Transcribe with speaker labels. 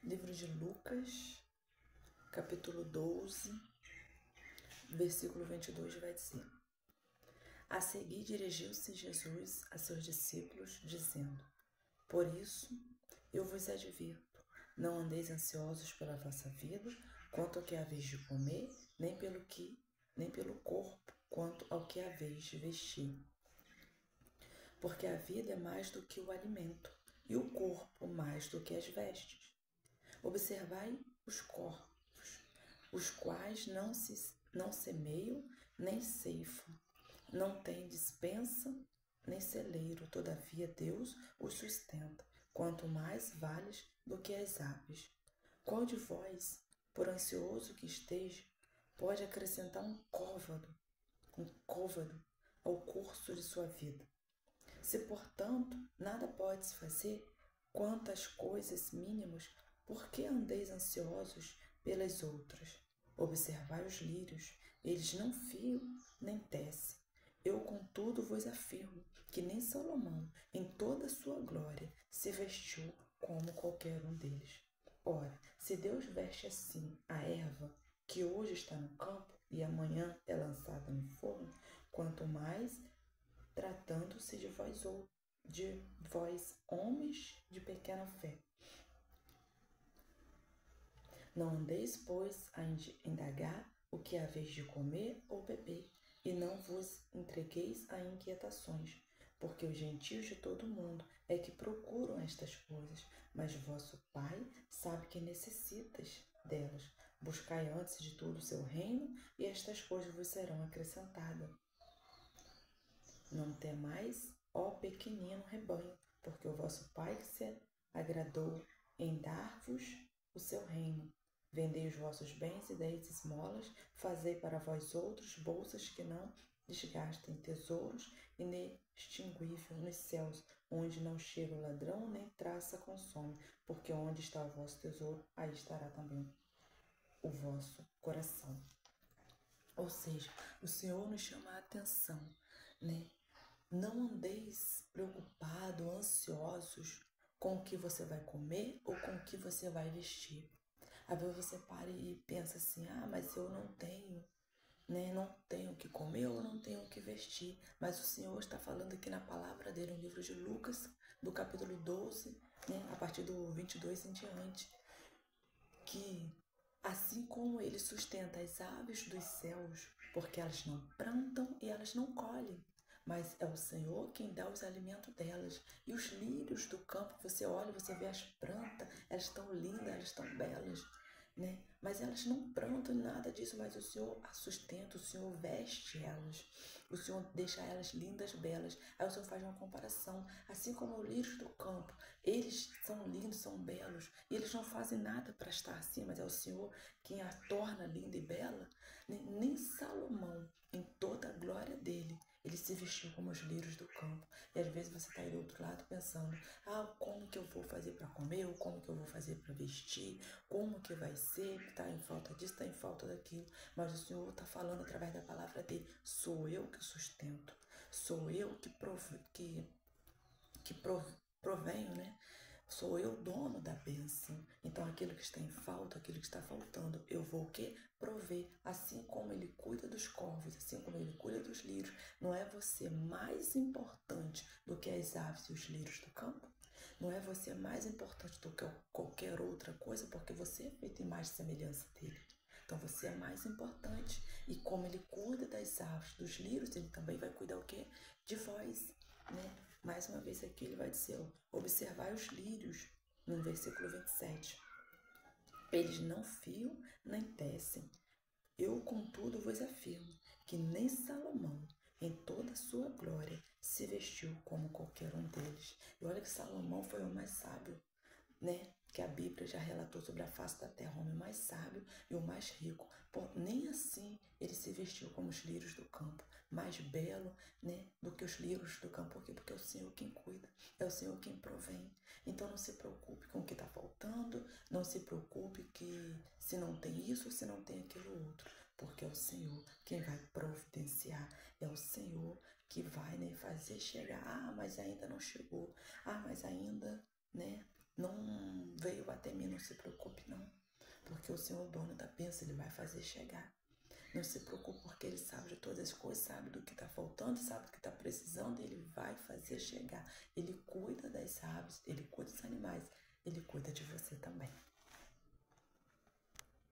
Speaker 1: Livro de Lucas, capítulo 12, versículo 22 vai dizer: A seguir dirigiu-se Jesus a seus discípulos, dizendo: Por isso eu vos advirto, não andeis ansiosos pela vossa vida, quanto ao que haveis de comer, nem pelo corpo, quanto ao que haveis de vestir. Porque a vida é mais do que o alimento, e o corpo mais do que as vestes. Observai os corvos, os quais não semeiam, nem ceifam, não têm despensa, nem celeiro, todavia Deus os sustenta, quanto mais vales do que as aves. Qual de vós, por ansioso que esteja, pode acrescentar um côvado ao curso de sua vida? Se, portanto, nada podes fazer quanto às coisas mínimas, por que andeis ansiosos pelas outras? Observai os lírios, eles não fiam nem tecem. Eu, contudo, vos afirmo que nem Salomão, em toda a sua glória, se vestiu como qualquer um deles. Ora, se Deus veste assim a erva, que hoje está no campo e amanhã é lançada no forno, quanto mais tratando-se de vós, homens de pequena fé. Não andeis, pois, a indagar o que haveis de comer ou beber, e não vos entregueis a inquietações, porque os gentios de todo o mundo é que procuram estas coisas, mas vosso Pai sabe que necessitas delas. Buscai antes de tudo o seu reino, e estas coisas vos serão acrescentadas. Não temais, ó pequenino rebanho, porque o vosso Pai se agradou em dar-vos o seu reino. Vendei os vossos bens e deis esmolas, fazei para vós outros bolsas que não desgastem, tesouros inextinguíveis nos céus, onde não chega o ladrão nem traça consome, porque onde está o vosso tesouro, aí estará também o vosso coração. Ou seja, o Senhor nos chama a atenção, né? Não andeis preocupados, ansiosos com o que você vai comer ou com o que você vai vestir. Às vezes você para e pensa assim, mas eu não tenho, né? Não tenho o que comer ou não tenho o que vestir. Mas o Senhor está falando aqui na palavra dele, no livro de Lucas, do capítulo 12, né? A partir do 22 em diante, que assim como ele sustenta as aves dos céus, porque elas não plantam e elas não colhem, mas é o Senhor quem dá os alimentos delas. E os lírios do campo, você olha, você vê as plantas, elas estão lindas, elas estão belas, né? Mas elas não plantam nada disso, mas o Senhor as sustenta, o Senhor veste elas, o Senhor deixa elas lindas, belas. Aí o Senhor faz uma comparação, assim como os lírios do campo, eles são lindos, são belos, e eles não fazem nada para estar assim, mas é o Senhor quem a torna linda e bela. Nem Salomão, em toda a glória dele, ele se vestiu como os lírios do campo. E às vezes você está aí do outro lado pensando, como que eu vou fazer para comer, ou como que eu vou fazer para vestir, como que vai ser, está em falta disso, está em falta daquilo. Mas o Senhor está falando através da palavra dele, sou eu que sustento, sou eu que provenho, né? Sou eu dono da bênção. Então aquilo que está em falta, aquilo que está faltando, eu vou o quê? Prover. Assim como ele cuida dos corvos, assim como ele cuida dos lírios. Não é você mais importante do que as aves e os lírios do campo? Não é você mais importante do que qualquer outra coisa, porque você é feito em mais semelhança dele. Então você é mais importante. E como ele cuida das aves, dos lírios, ele também vai cuidar o quê? De vós, né? Mais uma vez aqui ele vai dizer, observai os lírios, no versículo 27. Eles não fiam nem tecem. Eu, contudo, vos afirmo que nem Salomão, em toda a sua glória, se vestiu como qualquer um deles. E olha que Salomão foi o mais sábio, né? Que a Bíblia já relatou sobre a face da terra, o homem mais sábio e o mais rico. Nem assim ele se vestiu como os lírios do campo, mais belo, né, do que os lírios do campo. Por quê? Porque é o Senhor quem cuida, é o Senhor quem provém. Então não se preocupe com o que está faltando, não se preocupe que se não tem isso ou se não tem aquilo outro, porque é o Senhor quem vai providenciar, é o Senhor que vai, né, fazer chegar. Mas ainda não chegou, mas ainda, né, não veio até mim, não se preocupe não, porque o Senhor, dono da bênção, Ele vai fazer chegar. Não se preocupe, porque Ele sabe de todas as coisas, sabe do que está faltando, sabe do que está precisando, Ele vai fazer chegar. Ele cuida das aves, Ele cuida dos animais, Ele cuida de você também.